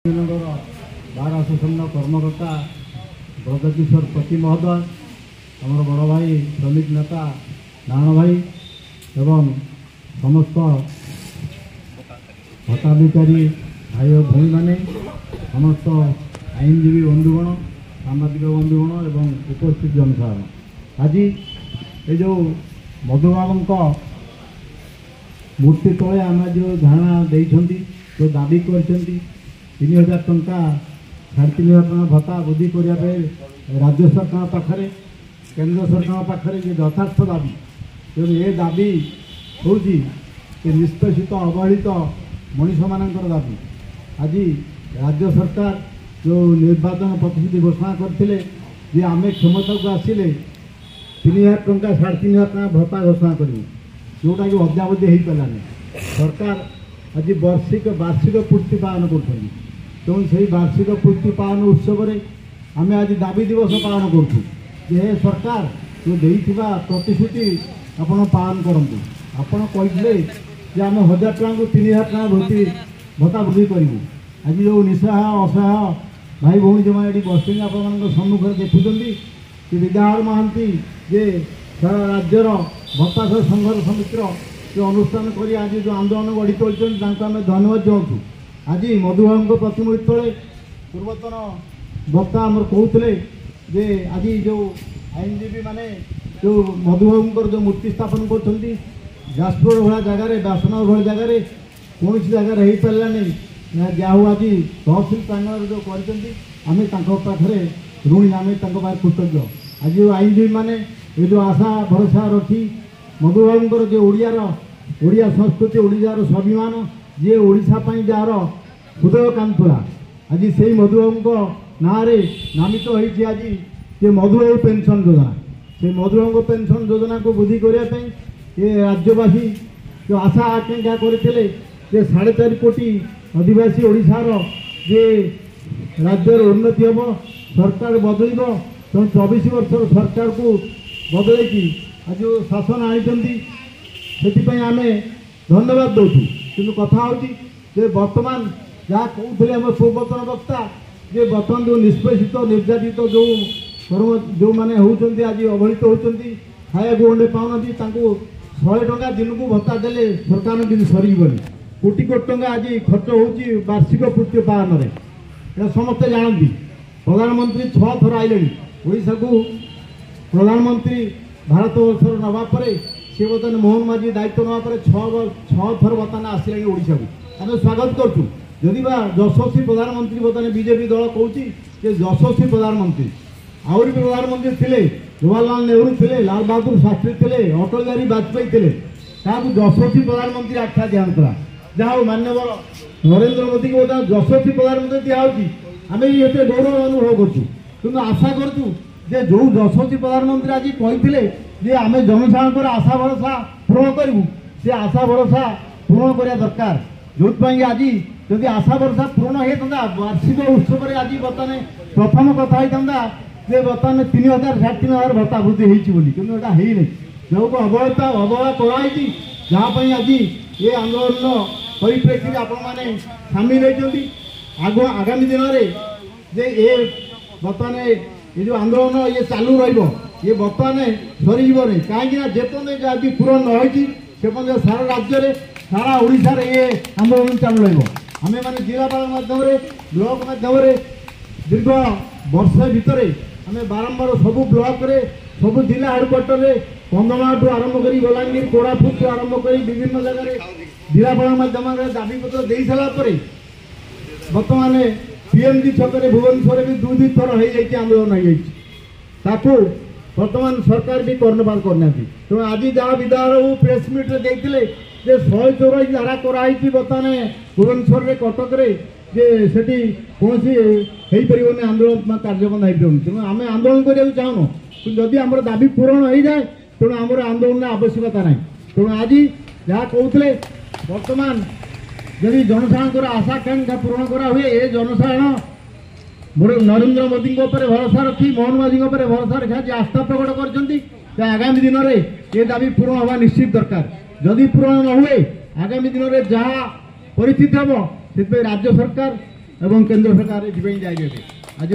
बार आसन्न कर्मकर्ता ब्रजकिशोर पति महोदय आम बड़ भाई श्रमिक नेता नारायण भाई एवं समस्त भत्ताधिकारी भाई और भाई मैंने समस्त आईनजीवी बंधुगण सामाजिक बंधुगण एवं उपस्थित जनसाधारण आज ये जो मधुबाबू मूर्ति तले आम जो धारणा देती जो दाबी कर 3000 टंका 3500 टंका भत्ता वृद्धि करने राज्य सरकार पाखे केंद्र सरकार पाखे यथार्थ दाबी तेणु ये दाबी हूँ निष्पेषित अवहेलित मनीष मानकर दाबी आज राज्य सरकार जो निर्वाचन प्रतिश्रुति घोषणा करते आम क्षमता को आसिले 3000 टंका 3500 टंका भत्ता घोषणा करूँ जोटा कि अद्यावधि हो पारानी सरकार आज वार्षिक पूर्ति पालन कर तेणु से वार्षिक पूर्ति पालन उत्सव आम आज दाबी दिवस पालन करें सरकार जो देइथिबा प्रतिश्रुति आपण पालन करूँ आपण कही आम 1000 टंका को 3000 टंका भत्ता वृद्धि करूँ आज जो निस्सहाय असहाय भाई भौणी जो ये बस आप सम्मुखें देखुं कि विद्याधर महांती जे सारा राज्यर भत्ता संघर्ष समितिर जो अनुष्ठान कर आज जो आंदोलन गढ़ी तोलते आम धन्यवाद जनाऊँ आज मधुबाबू प्रतिमूर्ति तले पूर्वतन वक्ता आमर कहते जे आज जो आईनजीवी माने जो मधुबाबू जो मूर्ति स्थापन कर जाजपुर भाया जगार व्यासनगर भाई जगार कौन जगार हो पारानी जहाँ आज तहसिल प्रांगण जो करते ऋणी आम कृतज्ञ आज जो आईनजीवी माने ये जो आशा भरोसा रखी मधुबाबू जो ओडिया संस्कृति ओडिशार स्वाभिमान जी ओडिशा जार हृदय कांतुला आज से मधुबाबू ना नामित होती आज ये मधुबाबू पेंशन योजना से मधुबाबू पेंशन योजना को वृद्धि करने ये राज्यवासी जो आशा आकांक्षा करते 4.5 कोटी आदिवासी ओडिशार जे राज्यर उन्नति हम सरकार बदल तो 24 वर्ष सरकार को बदल आज जो शासन आनी से आम धन्यवाद दौर कि कथा हो बर्तमान जहाँ कहते आम पूर्वतन वक्ता जे बर्तमान जो निष्पेषित निर्यातित जो कर्म जो मैंने होती आज अवहेलित होती खाया गंडे पाऊना 100 टंका दिन को भत्ता देले सरकार कि सरीबनी कोटी कोटी टंका आज खर्च हो वार्षिक पूर्ति पालन में समस्ते जानती प्रधानमंत्री 6 थर आइले ओडिशा को प्रधानमंत्री भारत वर्षर नापर सी बर्तमान मोहन माझी दायित्व नापर 6 थर बर्तमान आसला ओडिशा को आम स्वागत करूँ जदि यशस्वी प्रधानमंत्री बर्तमान बीजेपी दल कहूँ यशस्वी प्रधानमंत्री आहरी भी प्रधानमंत्री थे जवाहरलाल नेहरू थे लाल बहादुर शास्त्री थे अटल बिहारी वाजपेयी थे क्या यशस्वी प्रधानमंत्री आख्या दिखाला जहाँ माननीय नरेंद्र मोदी को यशस्वी प्रधानमंत्री दिखाई आम भी ये गौरव अनुभव करूँ आशा करूँ जो यशस्वी प्रधानमंत्री आज कहते आम जनसाधारण आशा भरोसा पूरण करूँ से आशा भरोसा पूरण करने दरकार जो आज जदि आशा भरोसा पूरण होता वार्षिक उत्सव आज बर्तमान प्रथम कथा होता बर्तमान 3000 3000 भत्ता वृद्धि होती कि जो अवहेला कराई जहाँपाई आज ये आंदोलन परिप्रेक्षी आपने सामिल होती आगामी दिन में ये बर्तमान ये जो आंदोलन ये चालू ये बर्तमान सरीजन कहीं जेपर्यंत आज पूरण न होती से सारा राज्य सारा ओडिशा रे ये आंदोलन चालू आम मैंने जिलापाल मध्यम ब्लॉक मध्यम दीर्घ वर्ष भितर आम बारंबार सबू ब्लॉक रे सबू जिला हेडक्वार्टर कंधमाल आरंभ कर बलांगीर कोरापुट आरंभ कर विभिन्न जगह जिलापाल मध्यम दाबी पत्र दे सारापर बर्तमान पीएमजी छक भुवनेश्वर भी 2 थर हो जाए आंदोलन हो बर्तमान सरकार भी कर्णपात करना तेणु आज जहाँ विधायक प्रेस मीट देते 124 धारा कराई बर्तमान भुवनेश्वर में कटक से कौन हो पार आंदोलन कार्यबंद हो पार तेणु आम आंदोलन करने चाहूँ जदि आम दाबी पूरण हो जाए तेणु आम आंदोलन आवश्यकता ना तेणु आज जहाँ कहते बर्तमान जदि जनसाधारण आशा आकांक्षा पूरण करा हुए ये जनसाधारण नरेंद्र मोदी भरोसा रखी मोहन माझी भरोसा रखी आज आस्था प्रकट कर आगामी दिन में ये दाबी पूरण हवा निश्चित दरकार जदि पूरण न हुए आगामी दिन में जहाँ परिस्थिति हम से राज्य सरकार ଏବଂ କେନ୍ଦ୍ର ସରକାର ଏଥିପାଇଁ ଦାୟୀ ହେବେ। ଆଜି